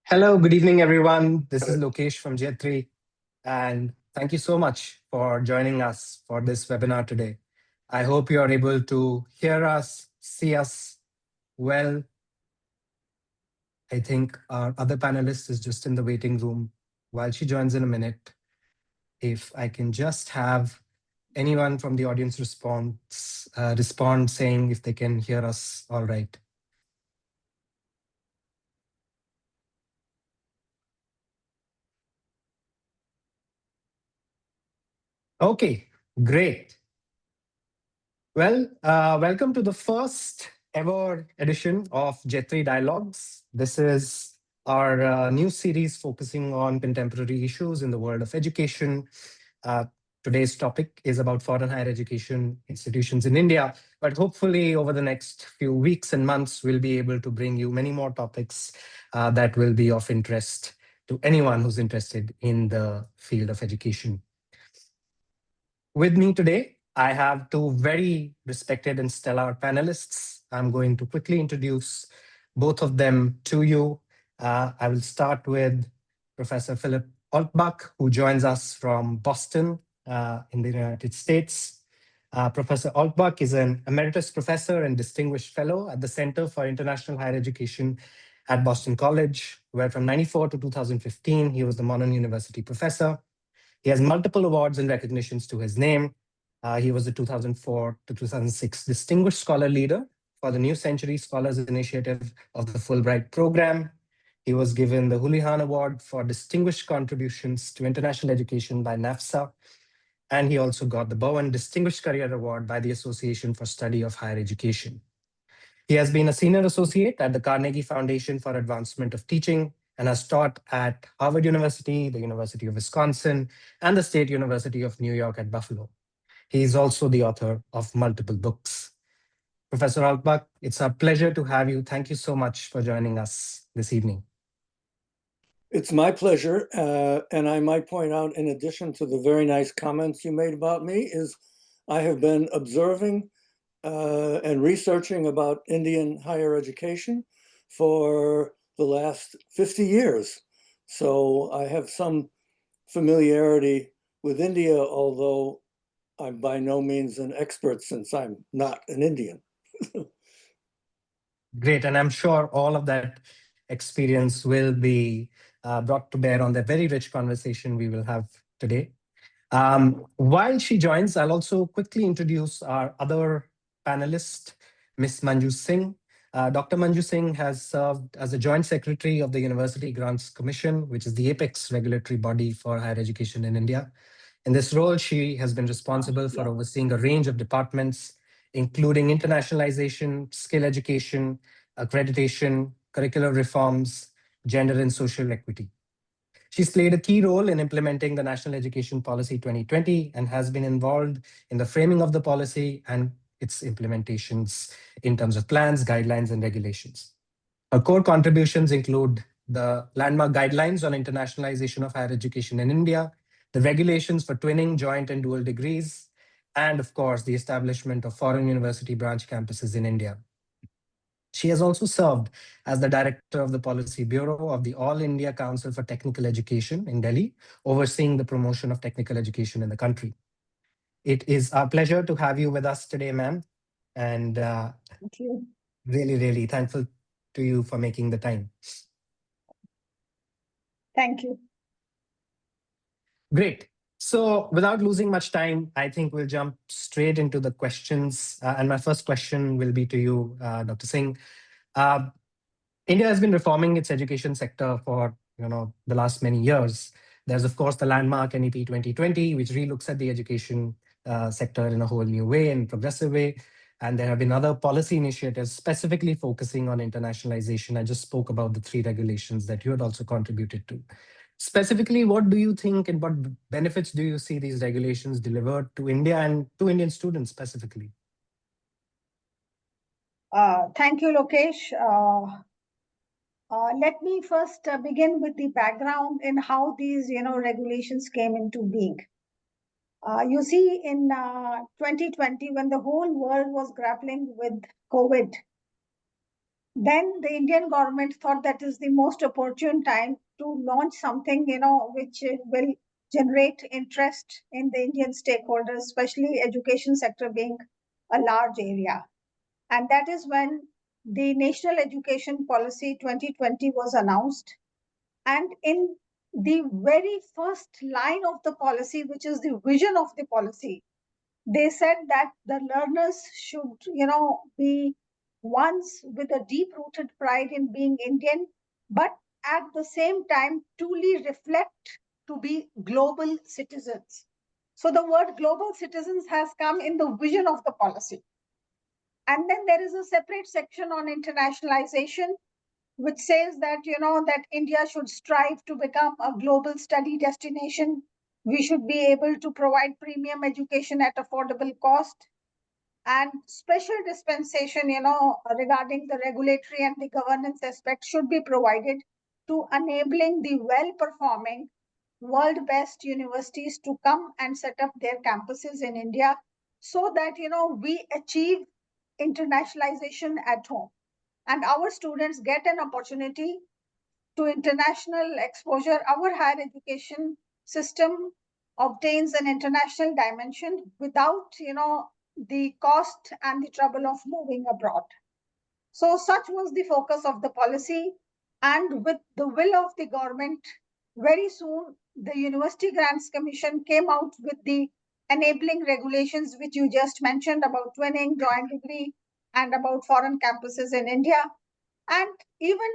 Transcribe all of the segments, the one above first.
Hello, good evening, everyone. This is Lokesh from J3, and thank you so much for joining us for this webinar today. I hope you are able to hear us, see us well. I think our other panelist is just in the waiting room while she joins in a minute. If I can just have anyone from the audience respond saying if they can hear us all right. Okay, great. Well, welcome to the first ever edition of Jet3 Dialogues. This is our new series focusing on contemporary issues in the world of education. Uh, Today's topic is about foreign higher education institutions in India, but hopefully over the next few weeks and months, we'll be able to bring you many more topics that will be of interest to anyone who's interested in the field of education. With me today, I have two very respected and stellar panelists. I'm going to quickly introduce both of them to you. I will start with Professor Philip Altbach, who joins us from Boston in the United States. Professor Altbach is an emeritus professor and distinguished fellow at the Center for International Higher Education at Boston College, where from 94 to 2015, he was the Monon University professor. He has multiple awards and recognitions to his name. He was the 2004 to 2006 Distinguished Scholar Leader for the New Century Scholars Initiative of the Fulbright Program. He was given the Houlihan Award for Distinguished Contributions to International Education by NAFSA. And he also got the Bowen Distinguished Career Award by the Association for Study of Higher Education. He has been a senior associate at the Carnegie Foundation for Advancement of Teaching and has taught at Harvard University, the University of Wisconsin, and the State University of New York at Buffalo. He is also the author of multiple books. Professor Altbach, it's a pleasure to have you. Thank you so much for joining us this evening. It's my pleasure. And I might point out, in addition to the very nice comments you made about me, is I have been observing and researching about Indian higher education for the last 50 years. So I have some familiarity with India, although I'm by no means an expert since I'm not an Indian. Great, and I'm sure all of that experience will be brought to bear on the very rich conversation we will have today. While she joins, I'll also quickly introduce our other panelist, Ms. Manju Singh. Dr. Manju Singh has served as a Joint Secretary of the University Grants Commission, which is the apex regulatory body for higher education in India. In this role, she has been responsible for overseeing a range of departments, including internationalization, skill education, accreditation, curricular reforms, gender and social equity. She's played a key role in implementing the National Education Policy 2020 and has been involved in the framing of the policy and its implementations in terms of plans, guidelines, and regulations. Her core contributions include the landmark guidelines on internationalization of higher education in India, the regulations for twinning, joint, and dual degrees, and of course, the establishment of foreign university branch campuses in India. She has also served as the director of the Policy Bureau of the All India Council for Technical Education in Delhi, overseeing the promotion of technical education in the country. It is our pleasure to have you with us today, ma'am. And thank you. Really, really thankful to you for making the time. Thank you. Great. So without losing much time, I think we'll jump straight into the questions. And my first question will be to you, Dr. Singh. India has been reforming its education sector for the last many years. There's, of course, the landmark NEP 2020, which relooks at the education sector in a whole new way and progressive way. And there have been other policy initiatives specifically focusing on internationalization. I just spoke about the 3 regulations that you had also contributed to. Specifically, what do you think and what benefits do you see these regulations delivered to India and to Indian students specifically? Thank you, Lokesh. Let me first begin with the background in how these regulations came into being. You see, in 2020, when the whole world was grappling with COVID, then the Indian government thought that is the most opportune time to launch something, which will generate interest in the Indian stakeholders, especially education sector being a large area. And that is when the National Education Policy 2020 was announced. And in the very first line of the policy, which is the vision of the policy, they said that the learners should, be ones with a deep rooted pride in being Indian, but at the same time truly reflect to be global citizens. So the word global citizens has come in the vision of the policy. And then there is a separate section on internationalization, which says that, that India should strive to become a global study destination. We should be able to provide premium education at affordable cost, and special dispensation, regarding the regulatory and the governance aspect should be provided to enabling the well-performing world best universities to come and set up their campuses in India, so that, we achieve internationalization at home and our students get an opportunity to international exposure. Our higher education system obtains an international dimension without, the cost and the trouble of moving abroad. So such was the focus of the policy. And with the will of the government, very soon the University Grants Commission came out with the enabling regulations, which you just mentioned about twinning, joint degree, and about foreign campuses in India. And even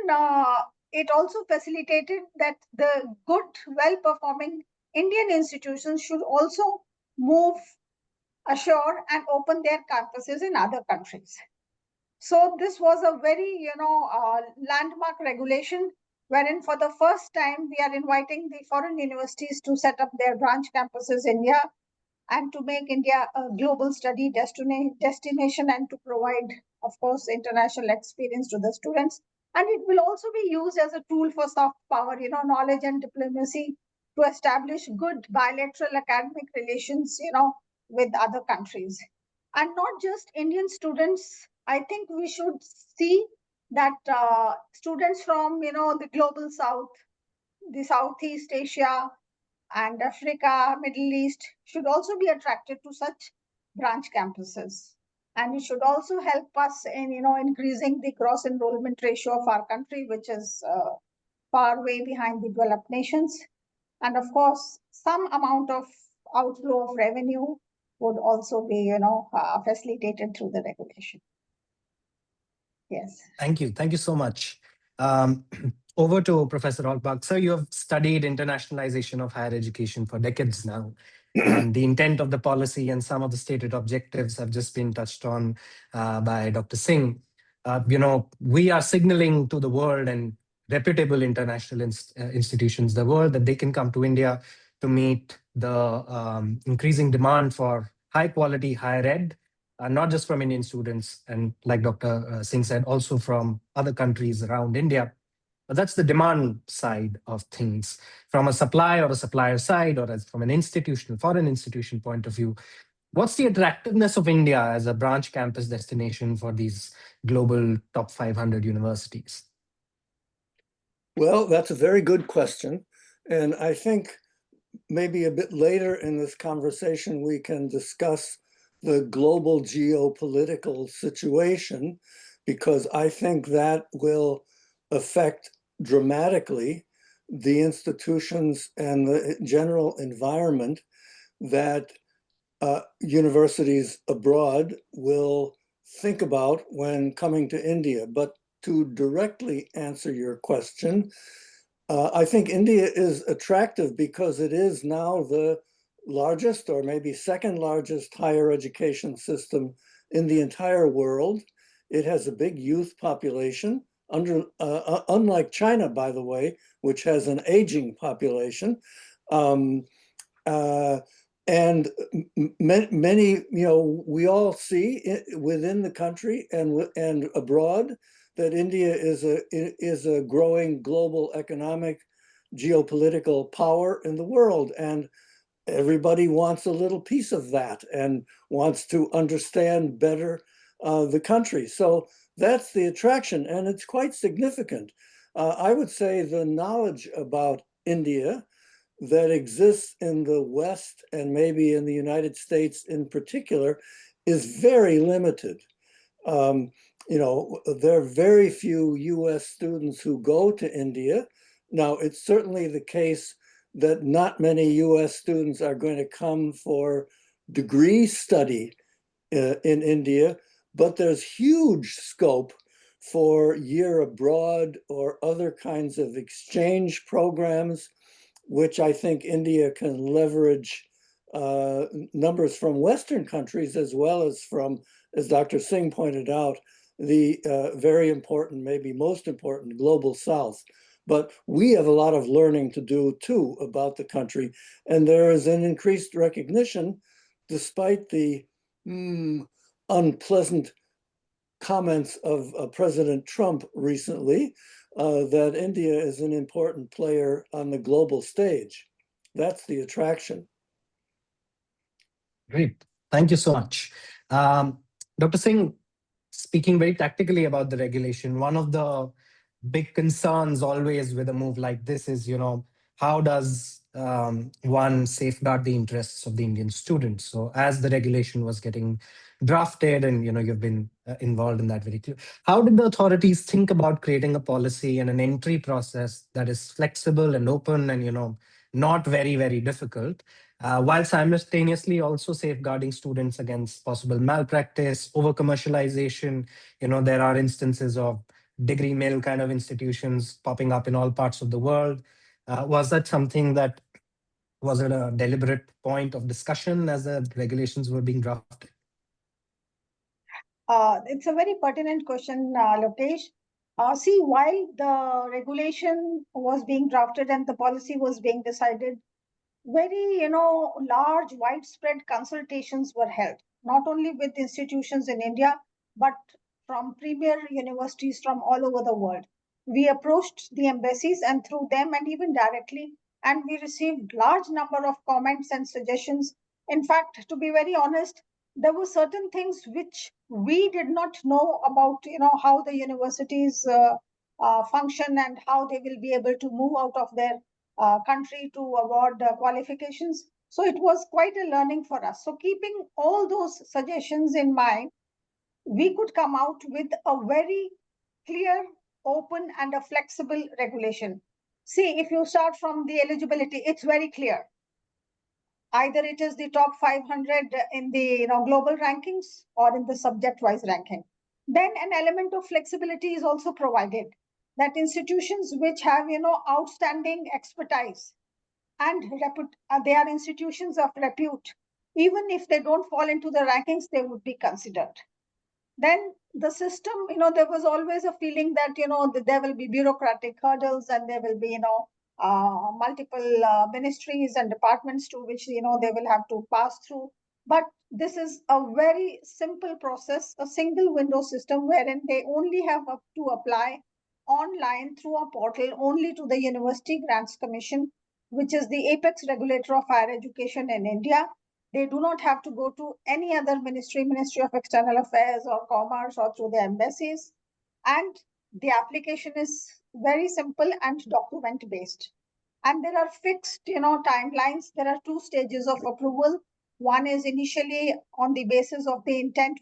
it also facilitated that the good, well-performing Indian institutions should also move ashore and open their campuses in other countries. So this was a very, landmark regulation, wherein for the first time we are inviting the foreign universities to set up their branch campuses in India and to make India a global study destination and to provide, of course, international experience to the students. And it will also be used as a tool for soft power, knowledge and diplomacy to establish good bilateral academic relations, with other countries. And not just Indian students. I think we should see that students from, the global south, the Southeast Asia, and Africa, Middle East should also be attracted to such branch campuses. And it should also help us in, increasing the gross enrollment ratio of our country, which is far way behind the developed nations. And of course, some amount of outflow of revenue would also be, facilitated through the regulation. Yes. Thank you. Thank you so much. Um, over to Professor Rolbach. Sir, you have studied internationalization of higher education for decades now. And the intent of the policy and some of the stated objectives have just been touched on by Dr. Singh. We are signaling to the world and reputable international institutions, the world, that they can come to India to meet the increasing demand for high quality higher ed, not just from Indian students, and like Dr. Singh said, also from other countries around India. But that's the demand side of things. From a supply or a supplier side, or as from an institutional, foreign institution point of view, what's the attractiveness of India as a branch campus destination for these global top 500 universities? Well, that's a very good question. And I think maybe a bit later in this conversation, we can discuss the global geopolitical situation, because I think that will affect dramatically the institutions and the general environment that universities abroad will think about when coming to India. But to directly answer your question, I think India is attractive because it is now the largest or maybe second largest higher education system in the entire world. It has a big youth population, unlike China, by the way, which has an aging population. And many, we all see within the country and abroad that India is a growing global economic, geopolitical power in the world. And everybody wants a little piece of that and wants to understand better the country. So That's the attraction, and it's quite significant. I would say the knowledge about India that exists in the West and maybe in the United States in particular is very limited. You know, there are very few US students who go to India. Now, it's certainly the case that not many US students are going to come for degree study in India, but there's huge scope for year abroad or other kinds of exchange programs, which I think India can leverage numbers from Western countries as well as from, as Dr. Singh pointed out, the very important, maybe most important global South. But we have a lot of learning to do too about the country. And there is an increased recognition, despite the unpleasant comments of President Trump recently, that India is an important player on the global stage. That's the attraction. Great. Thank you so much. Dr. Singh, speaking very tactically about the regulation, one of the big concerns always with a move like this is, how does one safeguard the interests of the Indian students? So as the regulation was getting drafted and, you've been involved in that very clear, how did the authorities think about creating a policy and an entry process that is flexible and open and, not very, very difficult, while simultaneously also safeguarding students against possible malpractice, over commercialization? There are instances of degree mill kind of institutions popping up in all parts of the world. Was that something that was it a deliberate point of discussion as the regulations were being drafted? It's a very pertinent question, Lokesh. See, while the regulation was being drafted and the policy was being decided, very, large, widespread consultations were held, not only with institutions in India, but from premier universities from all over the world. We approached the embassies and through them and even directly, and we received large number of comments and suggestions. In fact, to be very honest, there were certain things which we did not know about, how the universities function and how they will be able to move out of their country to award qualifications. So it was quite a learning for us. So keeping all those suggestions in mind, we could come out with a very clear, open, and a flexible regulation. See, if you start from the eligibility, it's very clear. Either it is the top 500 in the global rankings or in the subject-wise ranking. Then an element of flexibility is also provided, that institutions which have outstanding expertise and they are institutions of repute, even if they don't fall into the rankings, they would be considered. Then the system, there was always a feeling that there will be bureaucratic hurdles and there will be multiple ministries and departments to which they will have to pass through. But this is a very simple process, a single window system wherein they only have to apply online through a portal only to the University Grants Commission, which is the apex regulator of higher education in India. They do not have to go to any other ministry, Ministry of External Affairs or Commerce or through the embassies. And the application is very simple and document based. And there are fixed, timelines. There are two stages of approval. One is initially on the basis of the intent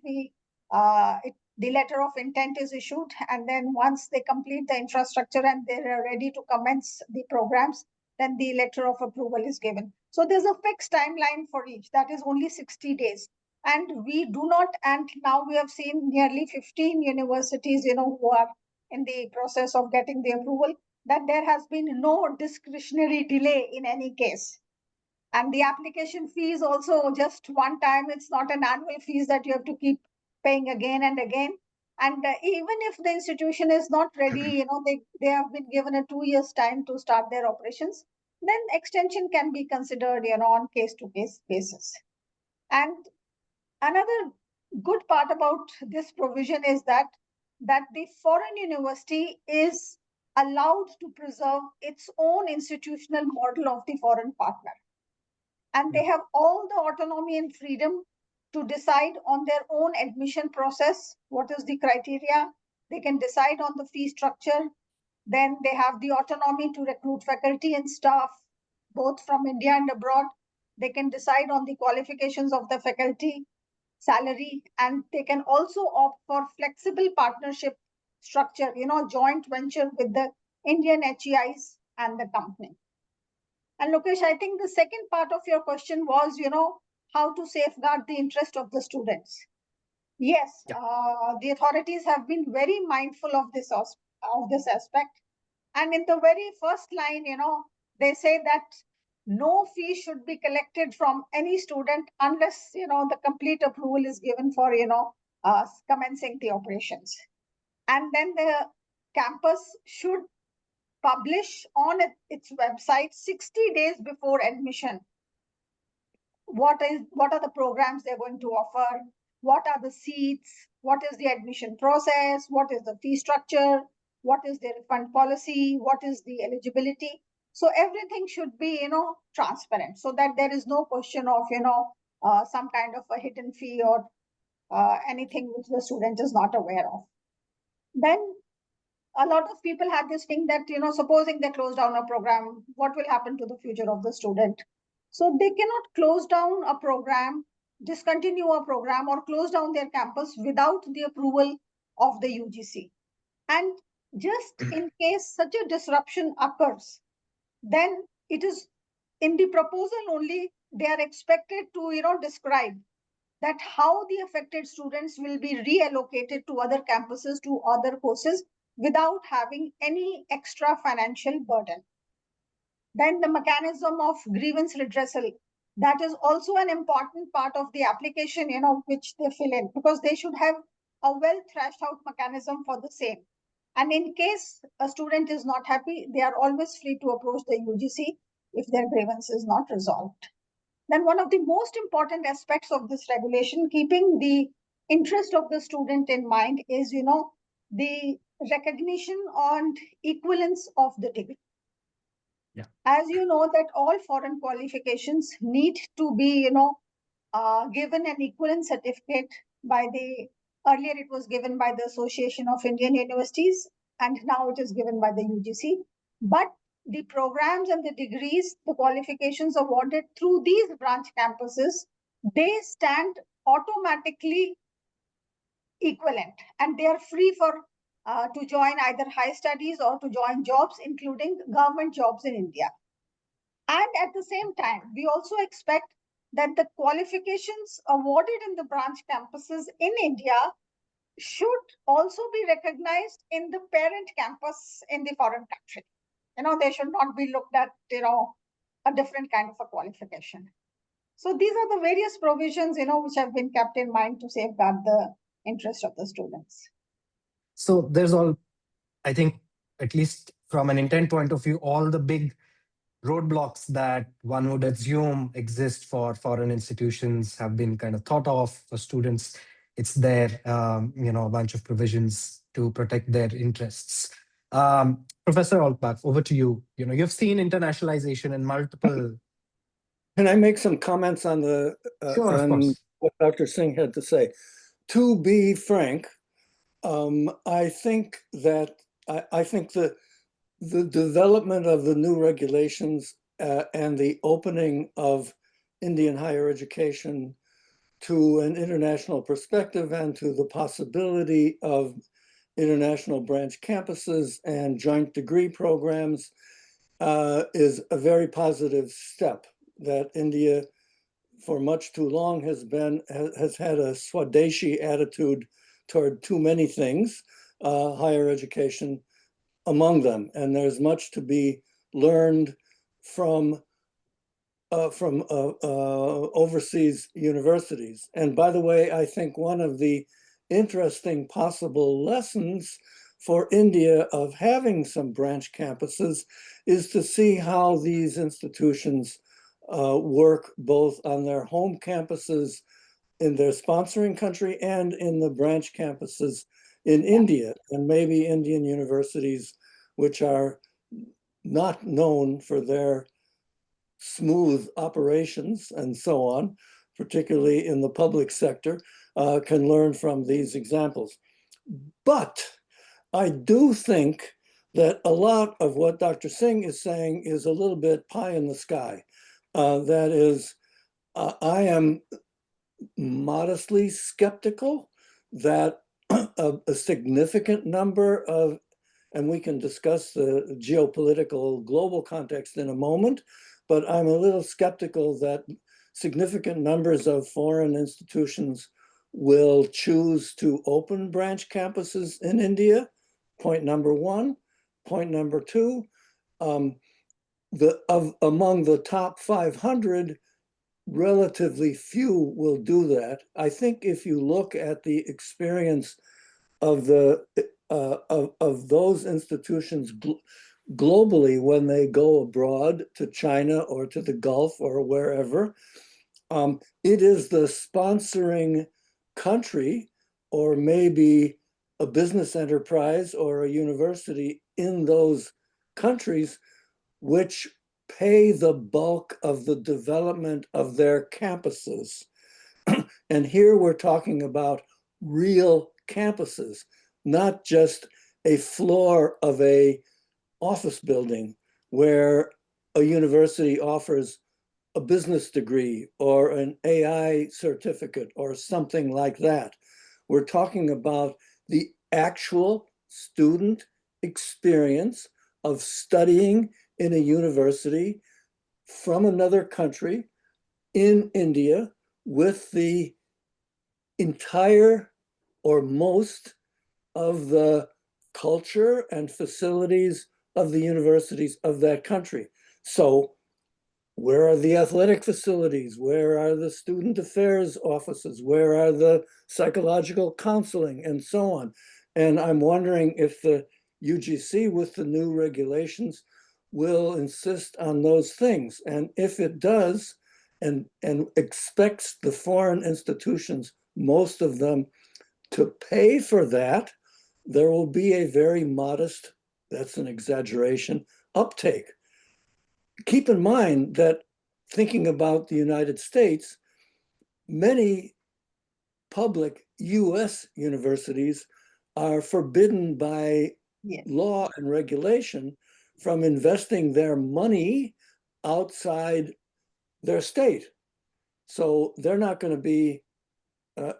the letter of intent is issued, and then once they complete the infrastructure and they are ready to commence the programs, then the letter of approval is given. So there's a fixed timeline for each. That is only 60 days. And we do not, and now we have seen nearly 15 universities, who are in the process of getting the approval, that there has been no discretionary delay in any case. And the application fee is also just one time. It's not an annual fees that you have to keep paying again and again. And even if the institution is not ready, they have been given a 2 years time to start their operations, then extension can be considered, on case to case basis. And another good part about this provision is that the foreign university is allowed to preserve its own institutional model of the foreign partner. And they have all the autonomy and freedom to decide on their own admission process, what is the criteria, They can decide on the fee structure. Then they have the autonomy to recruit faculty and staff, both from India and abroad. They can decide on the qualifications of the faculty, salary, and they can also opt for flexible partnership structure, joint venture with the Indian HEIs and the company. And Lokesh, I think the second part of your question was, how to safeguard the interest of the students. Yes, the authorities have been very mindful of this aspect. And in the very first line, they say that no fee should be collected from any student unless, the complete approval is given for, commencing the operations. And then the campus should publish on its website 60 days before admission what are the programs they're going to offer, what are the seats, what is the admission process, what is the fee structure, what is the refund policy, what is the eligibility. So everything should be, transparent, so that there is no question of, some kind of a hidden fee or anything which the student is not aware of. Then a lot of people had this thing that, supposing they close down a program, what will happen to the future of the student? So they cannot close down a program, discontinue a program, or close down their campus without the approval of the UGC. And just in case such a disruption occurs, then it is in the proposal only they are expected to, describe that how the affected students will be reallocated to other campuses, to other courses, without having any extra financial burden. Then the mechanism of grievance redressal, that is also an important part of the application, which they fill in, because they should have a well thrashed out mechanism for the same. And in case a student is not happy, they are always free to approach the UGC if their grievance is not resolved. Then one of the most important aspects of this regulation, keeping the interest of the student in mind, is, the recognition and equivalence of the degree. Yeah. As you know that all foreign qualifications need to be, given an equivalence certificate earlier it was given by the Association of Indian Universities, and now it is given by the UGC. But the programs and the degrees, the qualifications awarded through these branch campuses, they stand automatically equivalent, and they are free for to join either high studies or to join jobs, including government jobs in India. And at the same time, we also expect that the qualifications awarded in the branch campuses in India should also be recognized in the parent campus in the foreign country. They should not be looked at, a different kind of a qualification. So these are the various provisions, which have been kept in mind to safeguard the interest of the students. So there's I think, at least from an intent point of view, all the big roadblocks that one would assume exist for foreign institutions have been kind of thought of for students. It's there, a bunch of provisions to protect their interests. Professor Altbach, over to you. You've seen internationalization in multiple. Can I make some comments on Sure, of course. what Dr. Singh had to say? To be frank, I think that the development of the new regulations and the opening of Indian higher education to an international perspective and to the possibility of international branch campuses and joint degree programs is a very positive step that India for much too long has had a Swadeshi attitude toward too many things, higher education among them. And there's much to be learned from overseas universities. And by the way, I think one of the interesting possible lessons for India of having some branch campuses is to see how these institutions work both on their home campuses in their sponsoring country and in the branch campuses in India, and maybe Indian universities which are not known for their smooth operations and so on, particularly in the public sector, can learn from these examples. But I do think that a lot of what Dr. Singh is saying is a little bit pie in the sky. That is, I am modestly skeptical that a significant number of, and we can discuss the geopolitical global context in a moment, but I'm a little skeptical that significant numbers of foreign institutions will choose to open branch campuses in India. Point number one. Point number two, among the top 500, relatively few will do that. I think if you look at the experience of those institutions globally when they go abroad to China or to the Gulf or wherever, it is the sponsoring country or maybe a business enterprise or a university in those countries which pay the bulk of the development of their campuses. And here we're talking about real campuses, not just a floor of a office building where a university offers a business degree or an AI certificate or something like that. We're talking about the actual student experience of studying in a university from another country in India with the entire or most of the culture and facilities of the universities of that country. So where are the athletic facilities? Where are the student affairs offices? Where are the psychological counseling and so on? And I'm wondering if the UGC with the new regulations will insist on those things. And if it does, and expects the foreign institutions, most of them, to pay for that, there will be a very modest, that's an exaggeration, uptake. Keep in mind that thinking about the United States, many public US universities are forbidden by law and regulation from investing their money outside their state. So they're not going to be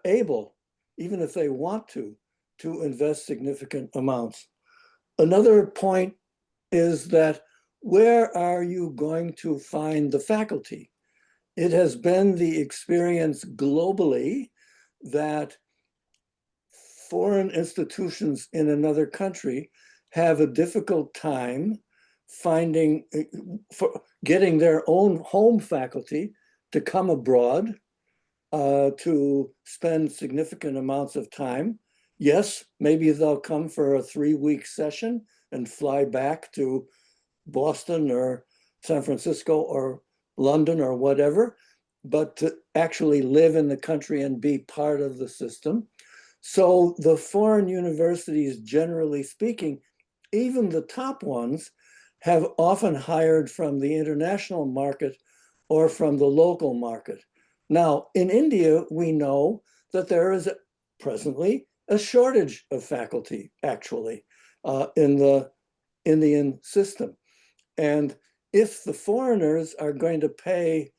able, even if they want to invest significant amounts. Another point is that where are you going to find the faculty? It has been the experience globally that foreign institutions in another country have a difficult time finding, getting their own home faculty to come abroad to spend significant amounts of time. Yes, maybe they'll come for a 3-week session and fly back to Boston or San Francisco or London or whatever, but to actually live in the country and be part of the system. So the foreign universities, generally speaking, even the top ones, have often hired from the international market or from the local market. Now, in India, we know that there is presently a shortage of faculty, actually, in the Indian system. And if the foreigners are going to pay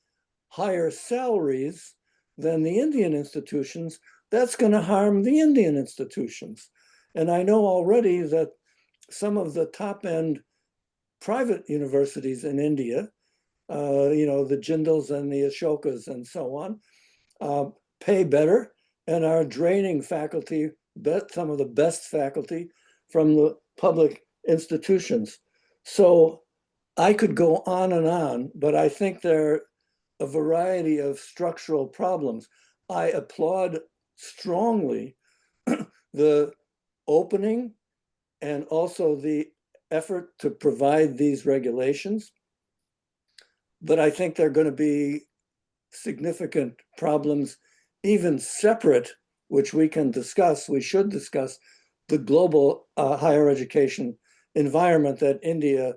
higher salaries than the Indian institutions, that's going to harm the Indian institutions. And I know already that some of the top-end private universities in India, the Jindals and the Ashokas and so on, pay better and are draining faculty, some of the best faculty from the public institutions. So I could go on, but I think there are a variety of structural problems. I applaud strongly the opening and also the effort to provide these regulations, but I think there are going to be significant problems, even separate, which we can discuss, we should discuss, the global higher education environment that India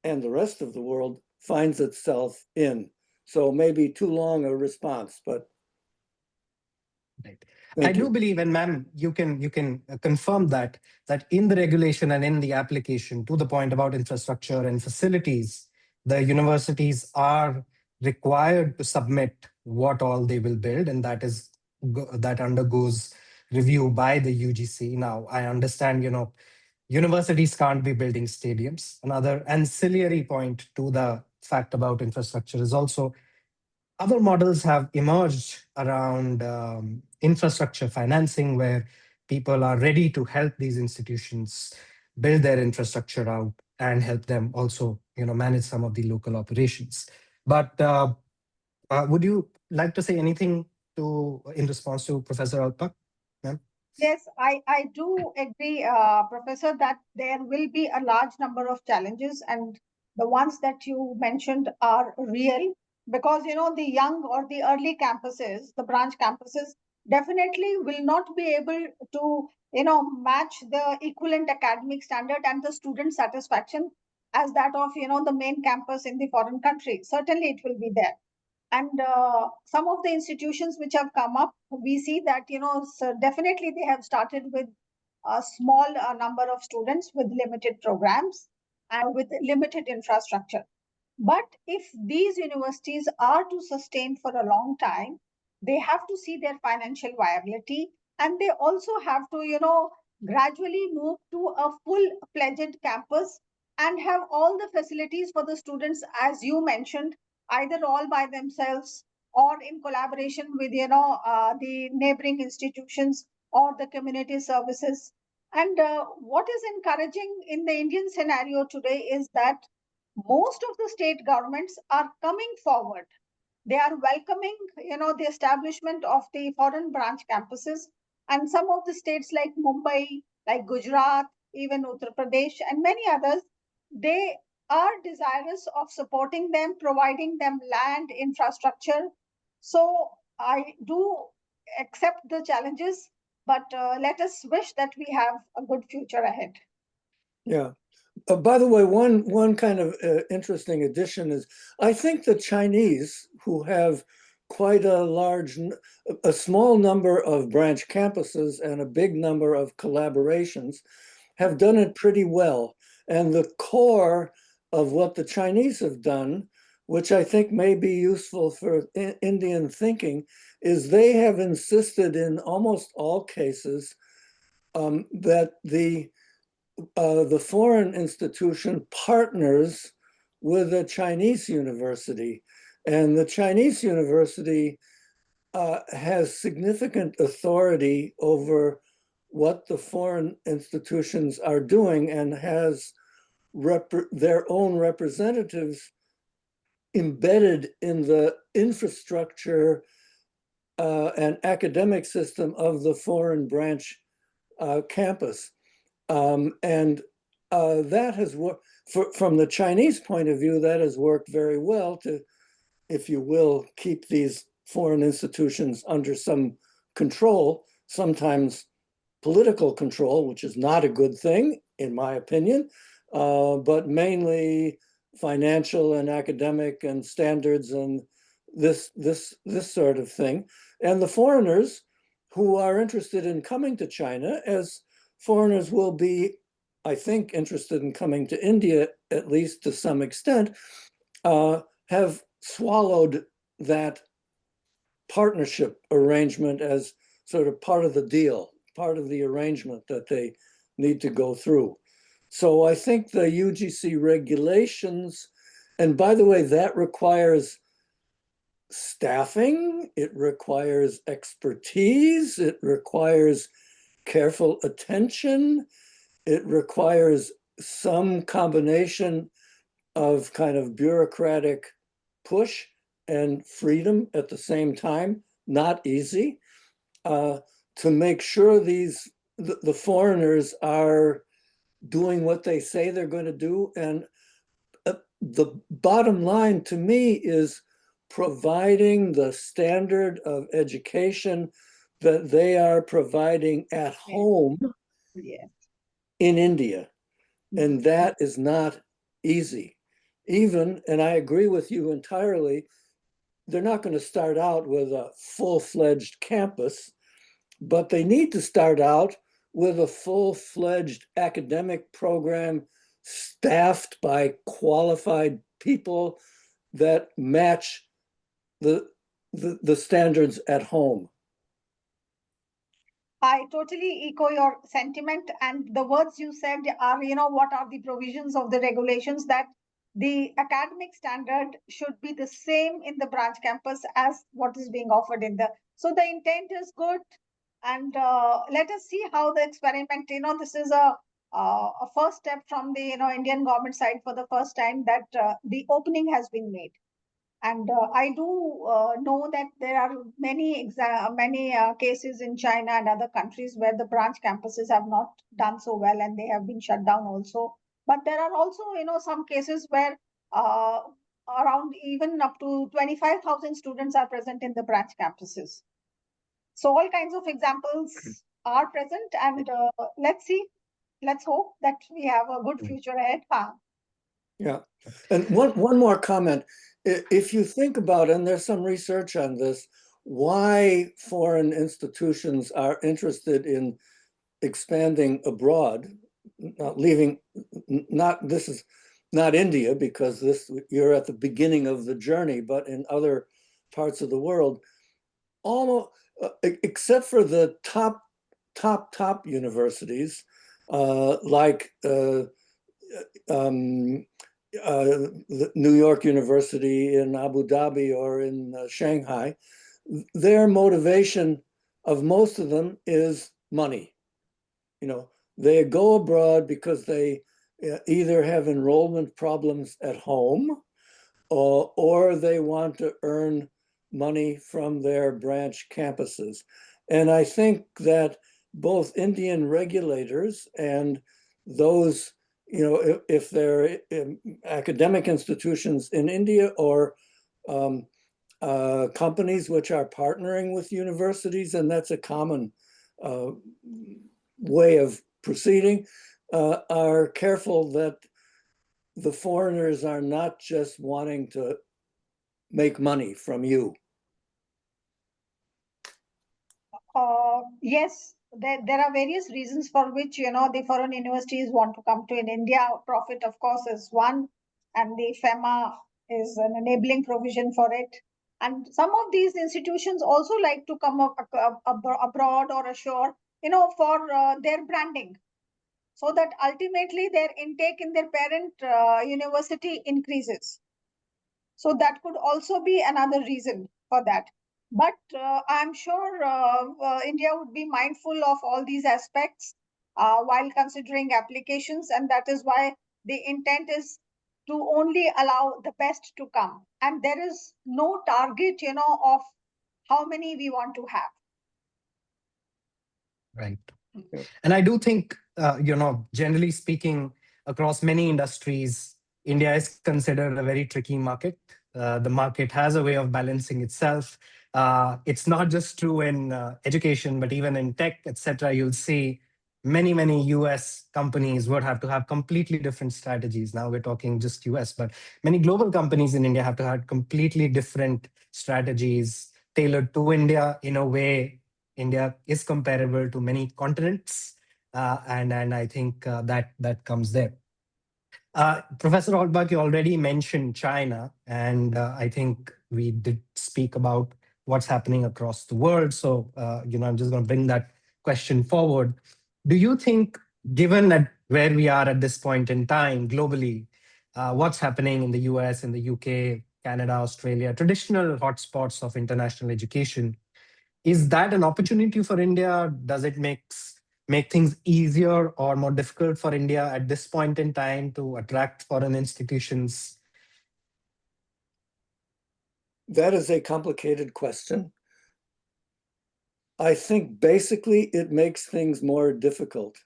and the rest of the world finds itself in. So maybe too long a response, but. Right. I do believe, and ma'am, you can confirm that in the regulation and in the application, to the point about infrastructure and facilities, the universities are required to submit what all they will build, and that undergoes review by the UGC. Now, I understand, universities can't be building stadiums. Another ancillary point to the fact about infrastructure is also other models have emerged around infrastructure financing, where people are ready to help these institutions build their infrastructure out and help them also, manage some of the local operations. But would you like to say anything in response to Professor Alpak, ma'am? Yes, I do agree, Professor, that there will be a large number of challenges, and the ones that you mentioned are real because, the young or the early campuses, the branch campuses, definitely will not be able to, match the equivalent academic standard and the student satisfaction as that of, the main campus in the foreign country. Certainly, it will be there. And some of the institutions which have come up, we see that, so definitely they have started with a small number of students with limited programs and with limited infrastructure. But if these universities are to sustain for a long time, they have to see their financial viability, and they also have to, gradually move to a full-fledged campus and have all the facilities for the students, as you mentioned, either all by themselves or in collaboration with, the neighboring institutions or the community services. And what is encouraging in the Indian scenario today is that most of the state governments are coming forward. They are welcoming, the establishment of the foreign branch campuses, and some of the states like Mumbai, like Gujarat, even Uttar Pradesh, and many others, they are desirous of supporting them, providing them land, infrastructure. So I do accept the challenges, but let us wish that we have a good future ahead. Yeah. By the way, one kind of interesting addition is I think the Chinese, who have quite a small number of branch campuses and a big number of collaborations, have done it pretty well. And the core of what the Chinese have done, which I think may be useful for Indian thinking, is they have insisted in almost all cases that the foreign institution partners with a Chinese university. And the Chinese university has significant authority over what the foreign institutions are doing and has their own representatives embedded in the infrastructure and academic system of the foreign branch campus. And that has worked, from the Chinese point of view, that has worked very well to, if you will, keep these foreign institutions under some control, sometimes political control, which is not a good thing, in my opinion, but mainly financial and academic and standards and this sort of thing. And the foreigners who are interested in coming to China, as foreigners will be, I think, interested in coming to India, at least to some extent, have swallowed that partnership arrangement as sort of part of the deal, part of the arrangement that they need to go through. So I think the UGC regulations, and by the way, that requires staffing, it requires expertise, it requires careful attention, it requires some combination of kind of bureaucratic push and freedom at the same time, not easy, to make sure the foreigners are doing what they say they're going to do. And the bottom line to me is providing the standard of education that they are providing at home in India. And that is not easy. Even, and I agree with you entirely, they're not going to start out with a full-fledged campus, but they need to start out with a full-fledged academic program staffed by qualified people that match the standards at home. I totally echo your sentiment, and the words you said are, what are the provisions of the regulations that the academic standard should be the same in the branch campus as what is being offered in the. So the intent is good, and let us see how the experiment. This is a first step from the Indian government side for the first time that the opening has been made. And I do know that there are many cases in China and other countries where the branch campuses have not done so well and they have been shut down also. But there are also, some cases where around even up to 25,000 students are present in the branch campuses. So all kinds of examples are present, and let's see. Let's hope that we have a good future ahead. Yeah, and one more comment. If you think about it, and there's some research on this, why foreign institutions are interested in expanding abroad, this is not India, because you're at the beginning of the journey, but in other parts of the world, almost except for the top universities, like New York University in Abu Dhabi or in Shanghai, their motivation of most of them is money. They go abroad because they either have enrollment problems at home, or they want to earn money from their branch campuses. And I think that both Indian regulators and those, if they're academic institutions in India or companies which are partnering with universities, and that's a common way of proceeding, are careful that the foreigners are not just wanting to make money from you. Yes, there are various reasons for which, the foreign universities want to come to in India. Profit, of course, is one, and the FEMA is an enabling provision for it. And some of these institutions also like to come up abroad or ashore, for their branding, so that ultimately their intake in their parent university increases. So that could also be another reason for that. But I'm sure India would be mindful of all these aspects while considering applications, and that is why the intent is to only allow the best to come. And there is no target, of how many we want to have. Right. And I do think, generally speaking, across many industries, India is considered a very tricky market. The market has a way of balancing itself. It's not just true in education, but even in tech, etc. You'll see many US companies would have to have completely different strategies. Now we're talking just US, but many global companies in India have to have completely different strategies tailored to India. In a way, India is comparable to many continents, and I think that comes there. Professor Holbach, you already mentioned China, and I think we did speak about what's happening across the world. So, I'm just going to bring that question forward. Do you think, given that where we are at this point in time globally, what's happening in the US, in the UK, Canada, Australia, traditional hotspots of international education, is that an opportunity for India? Does it make things easier or more difficult for India at this point in time to attract foreign institutions? That is a complicated question. I think basically it makes things more difficult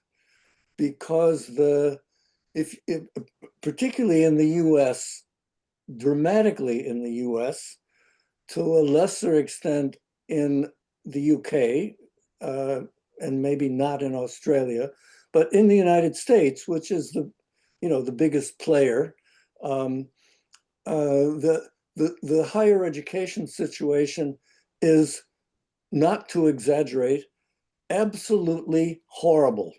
because if particularly in the US, dramatically in the US, to a lesser extent in the UK, and maybe not in Australia, but in the United States, which is the biggest player, the higher education situation is, not to exaggerate, absolutely horrible.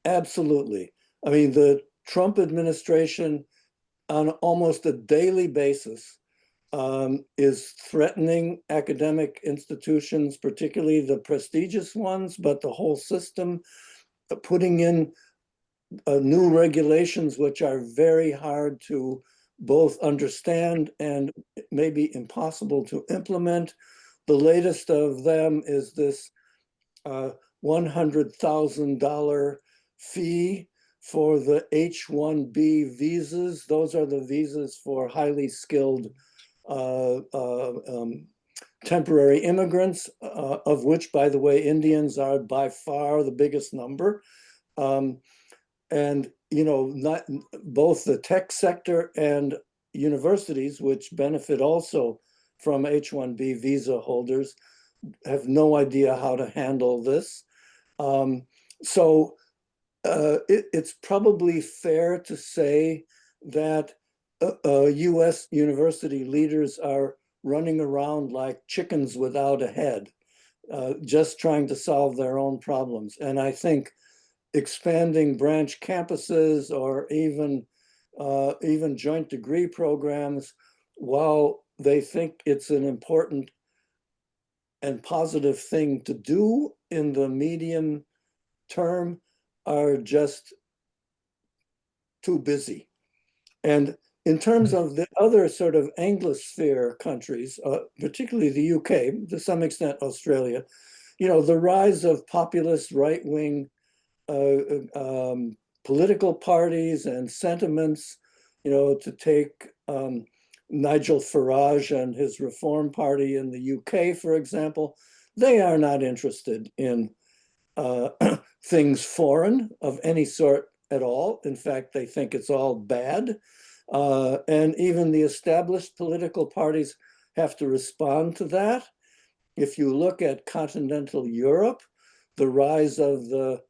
Absolutely. I mean, the Trump administration on almost a daily basis is threatening academic institutions, particularly the prestigious ones, but the whole system, putting in new regulations which are very hard to both understand and maybe impossible to implement. The latest of them is this $100,000 fee for the H-1B visas. Those are the visas for highly skilled temporary immigrants, of which, by the way, Indians are by far the biggest number. And, you know, not both the tech sector and universities, which benefit also from H-1B visa holders, have no idea how to handle this. So it's probably fair to say that US university leaders are running around like chickens without a head, just trying to solve their own problems. And I think expanding branch campuses or even joint degree programs, while they think it's an important and positive thing to do in the medium term, are just too busy. And in terms of the other sort of Anglosphere countries, particularly the UK, to some extent Australia, you know, the rise of populist right-wing political parties and sentiments, you know, to take Nigel Farage and his Reform Party in the UK, for example, they are not interested in things foreign of any sort at all. In fact, they think it's all bad. And even the established political parties have to respond to that. If you look at continental Europe, the rise of the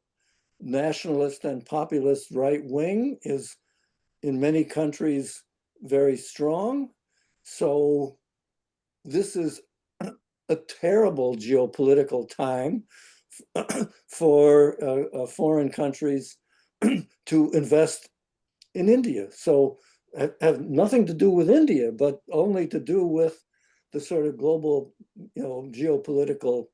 nationalist and populist right wing is in many countries very strong. So this is a terrible geopolitical time for foreign countries to invest in India. So have nothing to do with India, but only to do with the sort of global, you know, geopolitical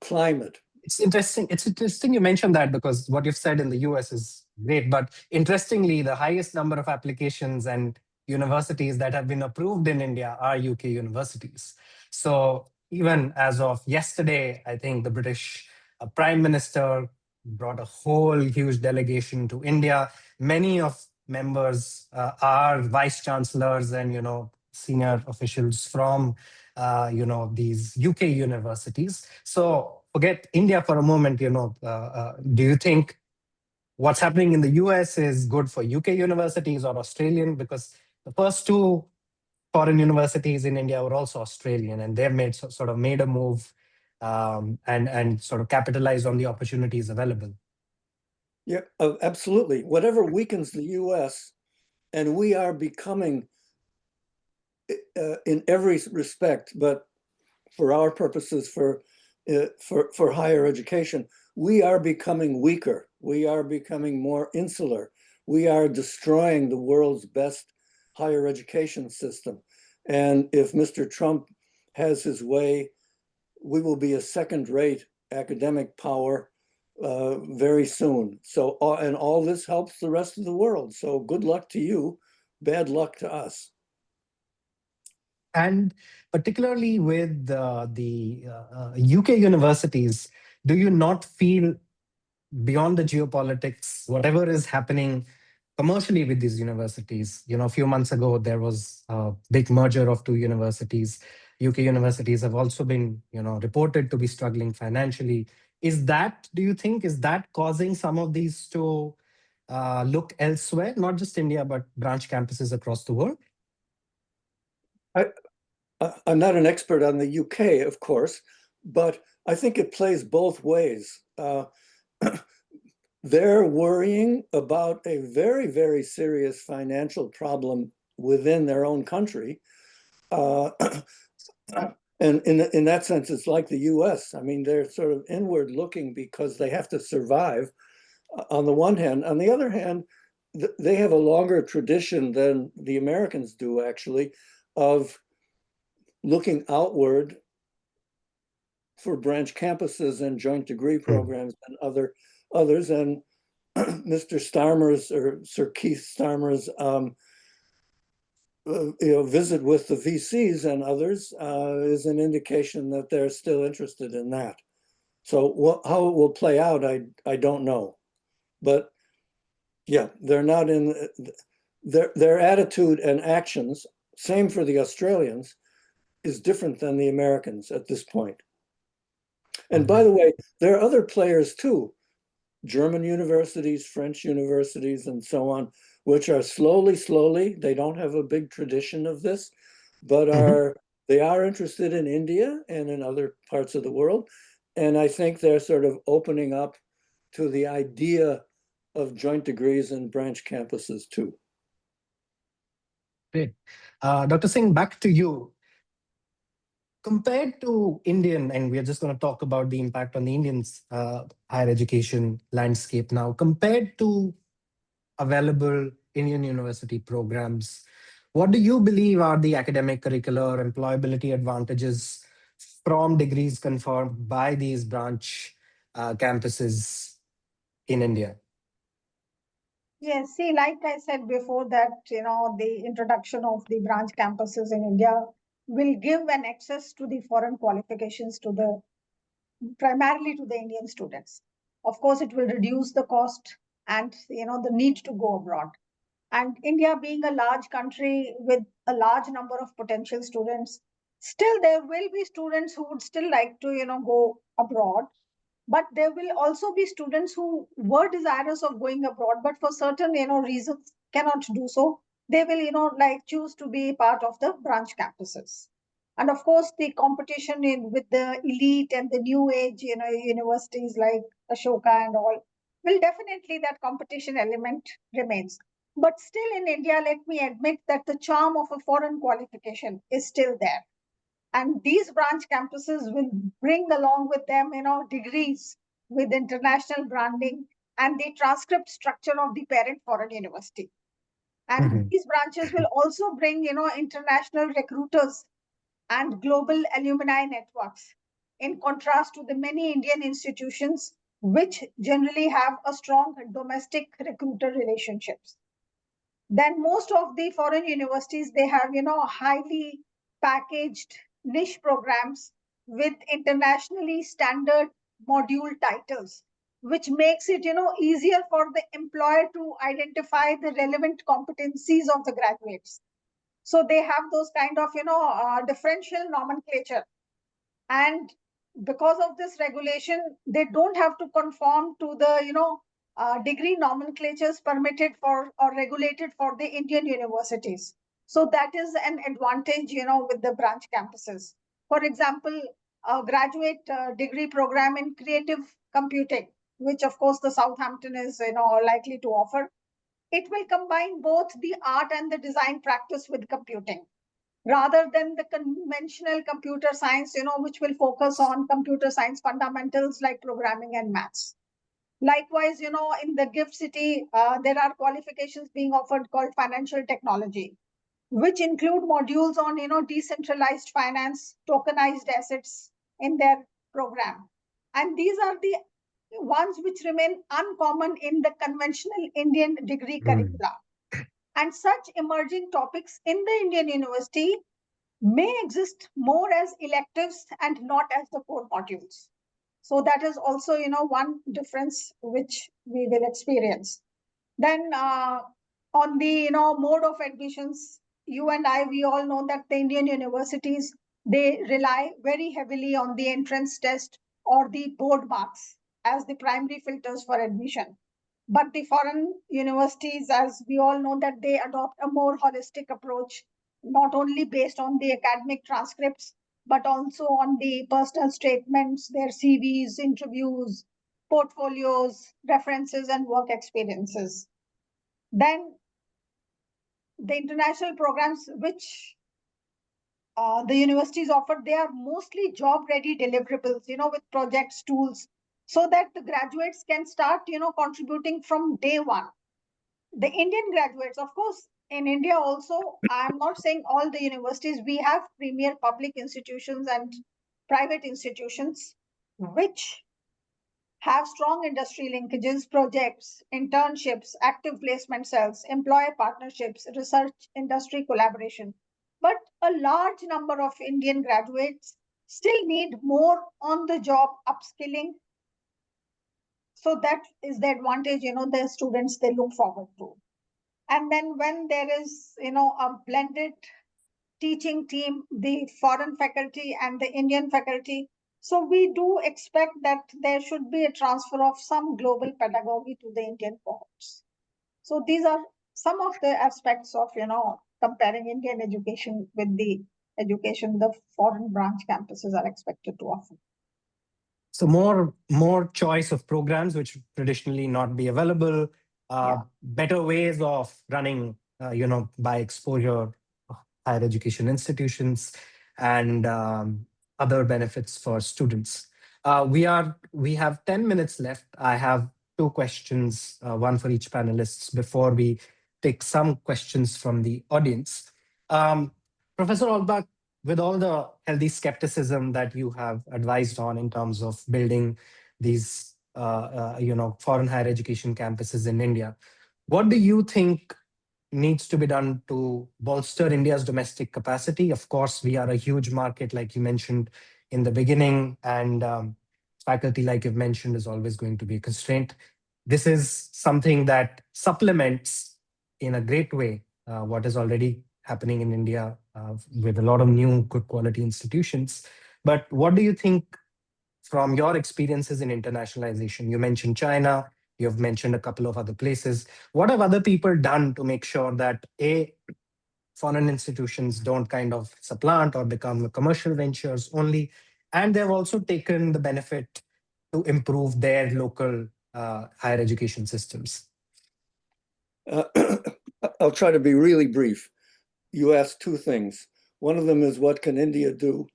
climate. It's interesting. It's interesting you mentioned that, because what you've said in the US is great. But interestingly, the highest number of applications and universities that have been approved in India are UK universities. So even as of yesterday, I think the British Prime Minister brought a whole huge delegation to India. Many of members are vice chancellors and, you know, senior officials from these UK universities. So forget India for a moment. Do you think what's happening in the US is good for UK universities or Australian? Because the first two foreign universities in India were also Australian, and they've made a move and sort of capitalized on the opportunities available. Yeah, absolutely. Whatever weakens the US, and we are becoming, in every respect, but for our purposes, for higher education, we are becoming weaker. We are becoming more insular. We are destroying the world's best higher education system. And if Mr. Trump has his way, we will be a second-rate academic power very soon. So, and all this helps the rest of the world. So good luck to you. Bad luck to us. And particularly with the UK universities, do you not feel, beyond the geopolitics, whatever is happening commercially with these universities? A few months ago, there was a big merger of two universities. UK universities have also been, reported to be struggling financially. Do you think, is that causing some of these to look elsewhere, not just India, but branch campuses across the world? I'm not an expert on the UK, of course, but I think it plays both ways. They're worrying about a very, very serious financial problem within their own country. And in that sense, it's like the US. I mean, they're sort of inward looking because they have to survive on the one hand. On the other hand, they have a longer tradition than the Americans do, actually, of looking outward for branch campuses and joint degree programs and others. And Mr. Starmer's or Sir Keith Starmer's visit with the VCs and others is an indication that they're still interested in that. So how it will play out, I don't know. But yeah, they're not in their attitude and actions, same for the Australians, is different than the Americans at this point. And by the way, there are other players too, German universities, French universities, and so on, which are slowly, they don't have a big tradition of this, but they are interested in India and in other parts of the world. And I think they're sort of opening up to the idea of joint degrees and branch campuses too. Great. Dr. Singh, back to you. Compared to Indian, and we are just going to talk about the impact on the Indians' higher education landscape now, compared to available Indian university programs, what do you believe are the academic, curricular, employability advantages from degrees conferred by these branch campuses in India? Yes, see, like I said before that, the introduction of the branch campuses in India will give an access to the foreign qualifications to primarily to the Indian students. Of course, it will reduce the cost and, the need to go abroad. And India being a large country with a large number of potential students, still there will be students who would still like to, go abroad. But there will also be students who were desirous of going abroad, but for certain, reasons cannot do so. They will, like choose to be part of the branch campuses. And of course, the competition with the elite and the new age, universities like Ashoka and all, will definitely that competition element remains. But still in India, let me admit that the charm of a foreign qualification is still there. And these branch campuses will bring along with them, degrees with international branding and the transcript structure of the parent foreign university. And these branches will also bring, international recruiters and global alumni networks, in contrast to the many Indian institutions which generally have a strong domestic recruiter relationships. Then most of the foreign universities, they have, highly packaged niche programs with internationally standard module titles, which makes it, easier for the employer to identify the relevant competencies of the graduates. So they have those kind of, differential nomenclature. And because of this regulation, they don't have to conform to the, degree nomenclatures permitted for or regulated for the Indian universities. So that is an advantage, with the branch campuses. For example, a graduate degree program in creative computing, which of course the Southampton is, likely to offer. It will combine both the art and the design practice with computing, rather than the conventional computer science, which will focus on computer science fundamentals like programming and maths. Likewise, in the gift city, there are qualifications being offered called financial technology, which include modules on, decentralized finance, tokenized assets in their program. And these are the ones which remain uncommon in the conventional Indian degree curricula. And such emerging topics in the Indian university may exist more as electives and not as the core modules. So that is also, one difference which we will experience. Then on the, mode of admissions, you and I, we all know that the Indian universities, they rely very heavily on the entrance test or the board marks as the primary filters for admission. But the foreign universities, as we all know, that they adopt a more holistic approach, not only based on the academic transcripts, but also on the personal statements, their CVs, interviews, portfolios, references, and work experiences. Then the international programs, which the universities offer, they are mostly job-ready deliverables, with projects, tools, so that the graduates can start, contributing from day one. The Indian graduates, of course, in India also, I'm not saying all the universities, we have premier public institutions and private institutions, which have strong industry linkages, projects, internships, active placement cells, employer partnerships, research industry collaboration. But a large number of Indian graduates still need more on the job upskilling. So that is the advantage, the students they look forward to. And then when there is, a blended teaching team, the foreign faculty and the Indian faculty. So we do expect that there should be a transfer of some global pedagogy to the Indian cohorts. So these are some of the aspects of, comparing Indian education with the education the foreign branch campuses are expected to offer. So more choice of programs which traditionally not be available, better ways of running, by exposure, higher education institutions, and other benefits for students. We have 10 minutes left. I have two questions, one for each panelists, before we take some questions from the audience. Professor Olbach, with all the healthy skepticism that you have advised on in terms of building these foreign higher education campuses in India, what do you think needs to be done to bolster India's domestic capacity? Of course, we are a huge market, like you mentioned in the beginning, and faculty, like you've mentioned, is always going to be a constraint. This is something that supplements in a great way what is already happening in India with a lot of new good quality institutions. But what do you think from your experiences in internationalization? You mentioned China, you've mentioned a couple of other places. What have other people done to make sure that foreign institutions don't kind of supplant or become commercial ventures only, and they've also taken the benefit to improve their local higher education systems? I'll try to be really brief. You asked two things. One of them is, what can India do?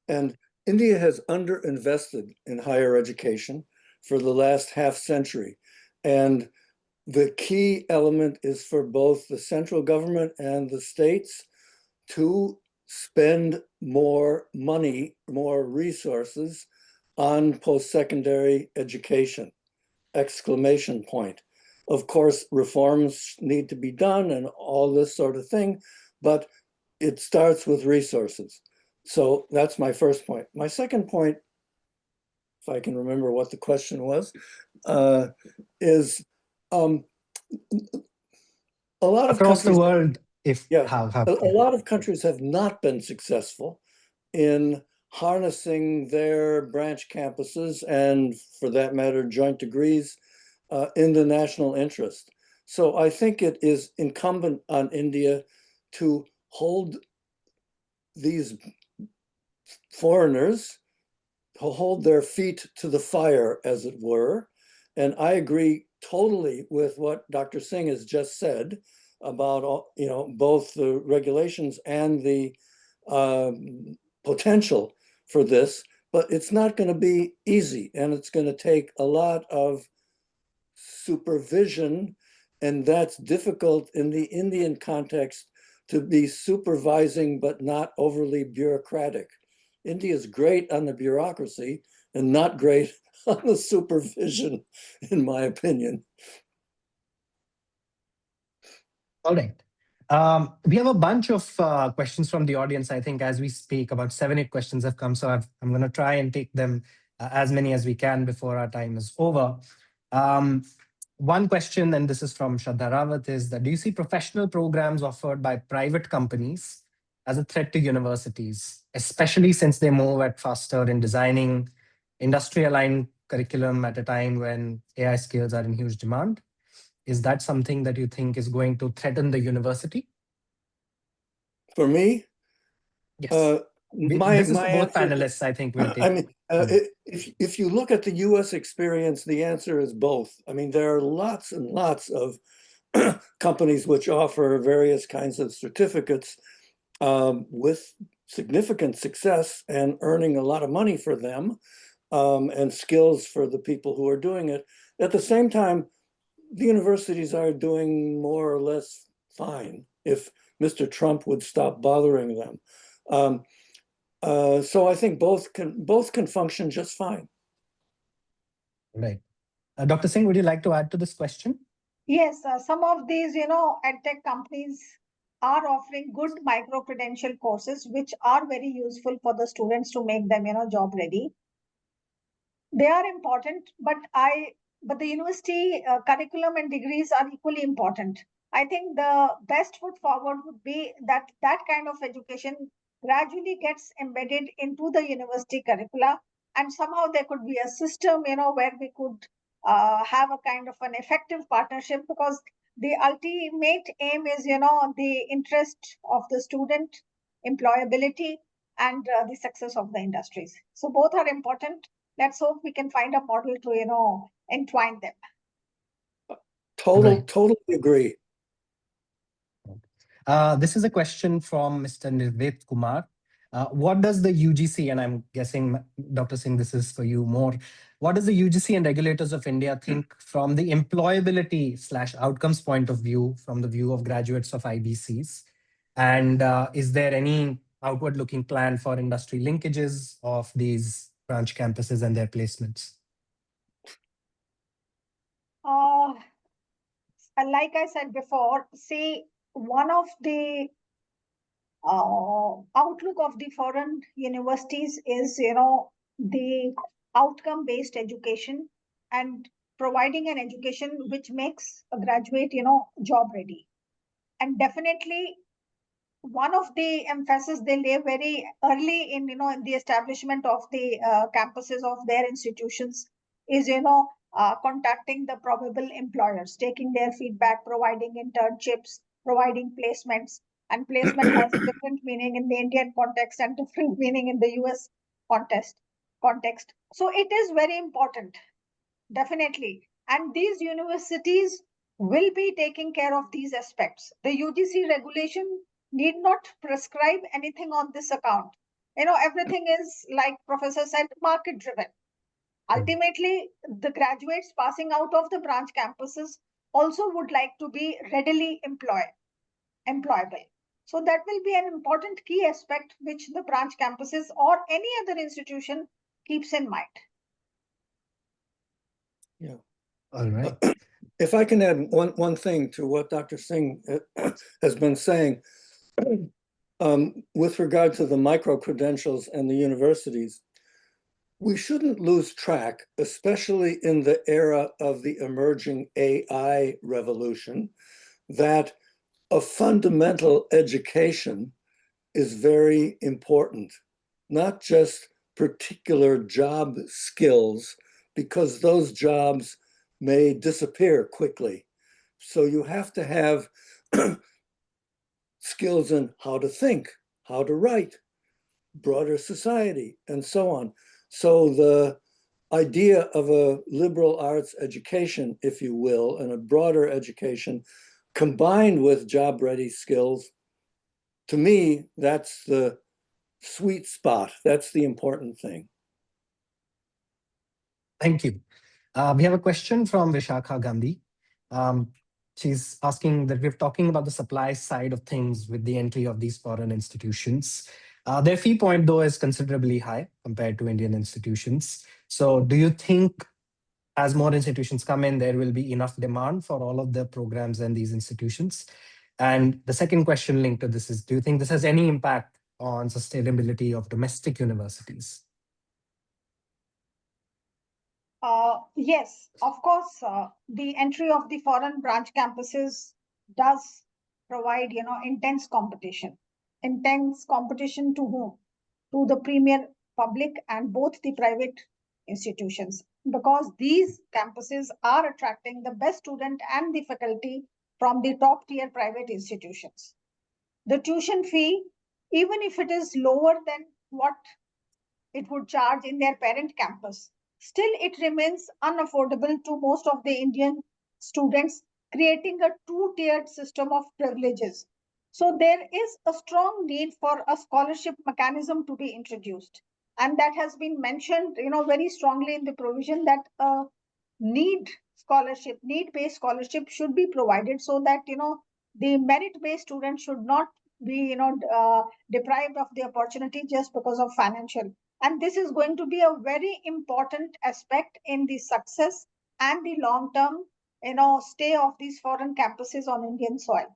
And India has underinvested in higher education for the last half century. And the key element is for both the central government and the states to spend more money, more resources on post-secondary education, exclamation point. Of course, reforms need to be done and all this sort of thing, but it starts with resources. So that's my first point. My second point, if I can remember what the question was, is a lot of Across the countries, world, a lot of countries have not been successful in harnessing their branch campuses and, for that matter, joint degrees in the national interest. So I think it is incumbent on India to hold these foreigners, to hold their feet to the fire, as it were. And I agree totally with what Dr. Singh has just said about, both the regulations and the potential for this, but it's not going to be easy, and it's going to take a lot of supervision, and that's difficult in the Indian context, to be supervising but not overly bureaucratic. India is great on the bureaucracy and not great on the supervision, in my opinion. All right. We have a bunch of questions from the audience. I think as we speak, about 7-8 questions have come. So I'm going to try and take them as many as we can before our time is over. One question, and this is from Shraddha Rawat, is that do you see professional programs offered by private companies as a threat to universities, especially since they move at faster in designing industry-aligned curriculum at a time when AI skills are in huge demand? Is that something that you think is going to threaten the university? For me? Yes. This is for both panelists, I think we'll take. I mean, if you look at the US experience, the answer is both. I mean, there are lots and lots of companies which offer various kinds of certificates with significant success and earning a lot of money for them, and skills for the people who are doing it. At the same time, the universities are doing more or less fine if Mr. Trump would stop bothering them. So I think both can function just fine. Right. Dr. Singh, would you like to add to this question? Yes, some of these, edtech companies are offering good micro-credential courses, which are very useful for the students to make them, job ready. They are important, but the university curriculum and degrees are equally important. I think the best foot forward would be that kind of education gradually gets embedded into the university curricula, and somehow there could be a system, where we could have a kind of an effective partnership, because the ultimate aim is, the interest of the student, employability, and the success of the industries. So both are important. Let's hope we can find a model to, entwine them. Totally agree. This is a question from Mr. Nirvet Kumar. What does the UGC, and I'm guessing, Dr. Singh, this is for you more, what does the UGC and regulators of India think from the employability/outcomes point of view, from the view of graduates of IBCs? And is there any outward-looking plan for industry linkages of these branch campuses and their placements? Like I said before, see, one of the outlook of the foreign universities is, the outcome-based education and providing an education which makes a graduate, job ready. And definitely, one of the emphasis they lay very early in, in the establishment of the campuses of their institutions is, contacting the probable employers, taking their feedback, providing internships, providing placements. And placement has a different meaning in the Indian context and different meaning in the US context. So it is very important, definitely. And these universities will be taking care of these aspects. The UGC regulation need not prescribe anything on this account. Everything is, like Professor said, market driven. Ultimately, the graduates passing out of the branch campuses also would like to be readily employable. So that will be an important key aspect which the branch campuses or any other institution keeps in mind. Yeah. All right. If I can add one thing to what Dr. Singh has been saying, with regard to the micro-credentials and the universities, we shouldn't lose track, especially in the era of the emerging AI revolution, that a fundamental education is very important, not just particular job skills, because those jobs may disappear quickly. So you have to have skills in how to think, how to write, broader society, and so on. So the idea of a liberal arts education, if you will, and a broader education combined with job-ready skills, to me, that's the sweet spot. That's the important thing. Thank you. We have a question from Vishakha Gandhi. She's asking that we're talking about the supply side of things with the entry of these foreign institutions. Their fee point, though, is considerably high compared to Indian institutions. So do you think as more institutions come in, there will be enough demand for all of the programs and these institutions? And the second question linked to this is, do you think this has any impact on sustainability of domestic universities? Yes, of course, the entry of the foreign branch campuses does provide, intense competition. Intense competition to whom? To the premier public and both the private institutions, because these campuses are attracting the best student and the faculty from the top tier private institutions. The tuition fee, even if it is lower than what it would charge in their parent campus, still it remains unaffordable to most of the Indian students, creating a two-tiered system of privileges. So there is a strong need for a scholarship mechanism to be introduced. And that has been mentioned, very strongly in the provision that need-based scholarship should be provided so that, the merit-based students should not be, deprived of the opportunity just because of financial. And this is going to be a very important aspect in the success and the long-term, stay of these foreign campuses on Indian soil,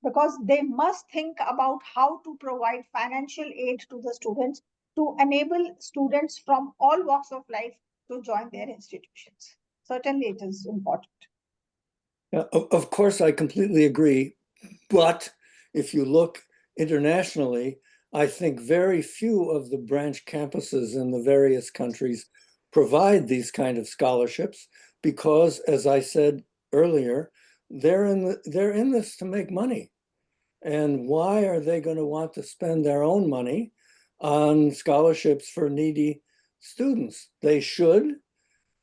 because they must think about how to provide financial aid to the students to enable students from all walks of life to join their institutions. Certainly, it is important. Yeah, of course, I completely agree. But if you look internationally, I think very few of the branch campuses in the various countries provide these kind of scholarships because, as I said earlier, they're in this to make money. And why are they going to want to spend their own money on scholarships for needy students? They should,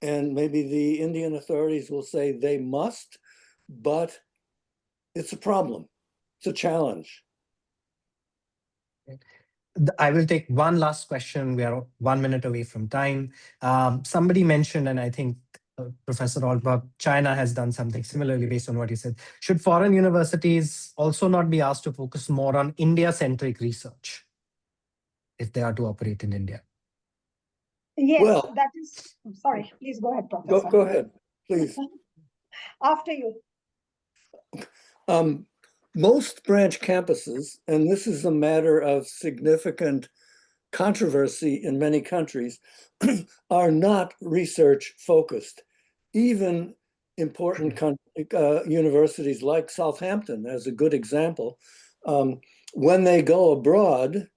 and maybe the Indian authorities will say they must, but it's a problem. It's a challenge. I will take one last question. We are 1 minute away from time. Somebody mentioned, and I think Professor Altbach, China has done something similarly based on what you said. Should foreign universities also not be asked to focus more on India-centric research if they are to operate in India? Yes, Well, that is. Sorry, please go ahead, Professor. go ahead, please. After you. Most branch campuses, and this is a matter of significant controversy in many countries, are not research focused. Even important universities like Southampton, as a good example, when they go abroad,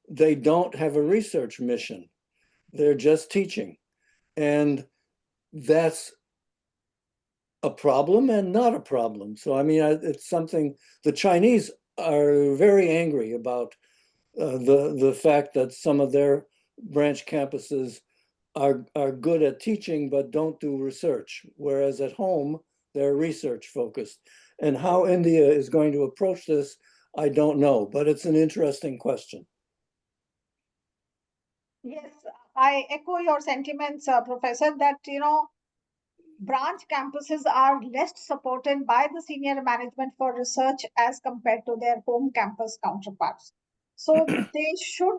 they don't have a research mission. They're just teaching. And that's a problem and not a problem. So, I mean, it's something the Chinese are very angry about the fact that some of their branch campuses are good at teaching but don't do research, whereas at home they're research focused. And how India is going to approach this, I don't know, but it's an interesting question. Yes, I echo your sentiments, Professor, that, branch campuses are less supported by the senior management for research as compared to their home campus counterparts. So they should,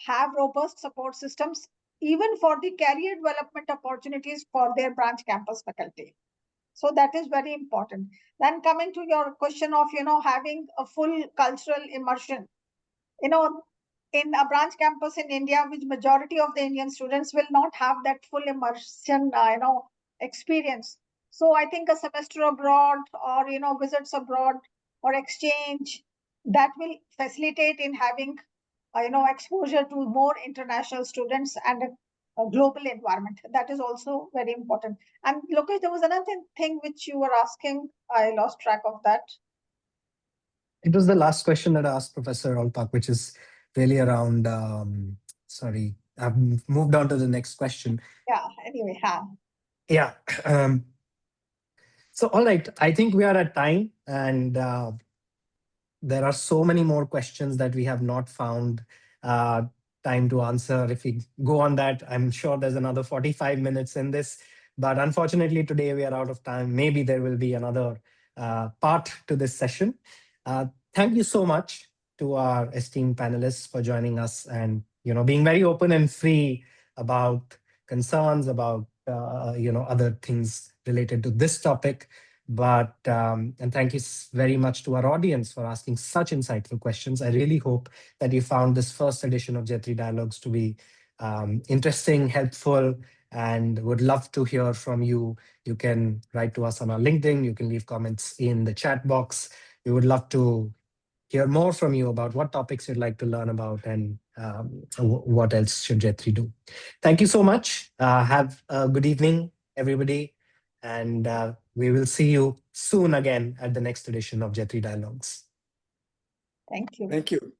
have robust support systems, even for the career development opportunities for their branch campus faculty. So that is very important. Then coming to your question of, having a full cultural immersion, in a branch campus in India, which majority of the Indian students will not have that full immersion, experience. So I think a semester abroad or, visits abroad or exchange, that will facilitate in having, exposure to more international students and a global environment. That is also very important. And Lokesh, there was another thing which you were asking. I lost track of that. It was the last question that I asked Professor Olpak, which is really around, sorry, I've moved on to the next question. Yeah, anyway, Yeah. So, all right, I think we are at time, and there are so many more questions that we have not found time to answer. If we go on that, I'm sure there's another 45 minutes in this. But unfortunately, today we are out of time. Maybe there will be another part to this session. Thank you so much to our esteemed panelists for joining us and being very open and free about concerns about other things related to this topic. But and thank you very much to our audience for asking such insightful questions. I really hope that you found this first edition of J3 Dialogues to be interesting, helpful, and would love to hear from you. You can write to us on our LinkedIn. You can leave comments in the chat box. We would love to hear more from you about what topics you'd like to learn about and what else should J3 do. Thank you so much. Have a good evening, everybody. And we will see you soon again at the next edition of J3 Dialogues. Thank you. Thank you.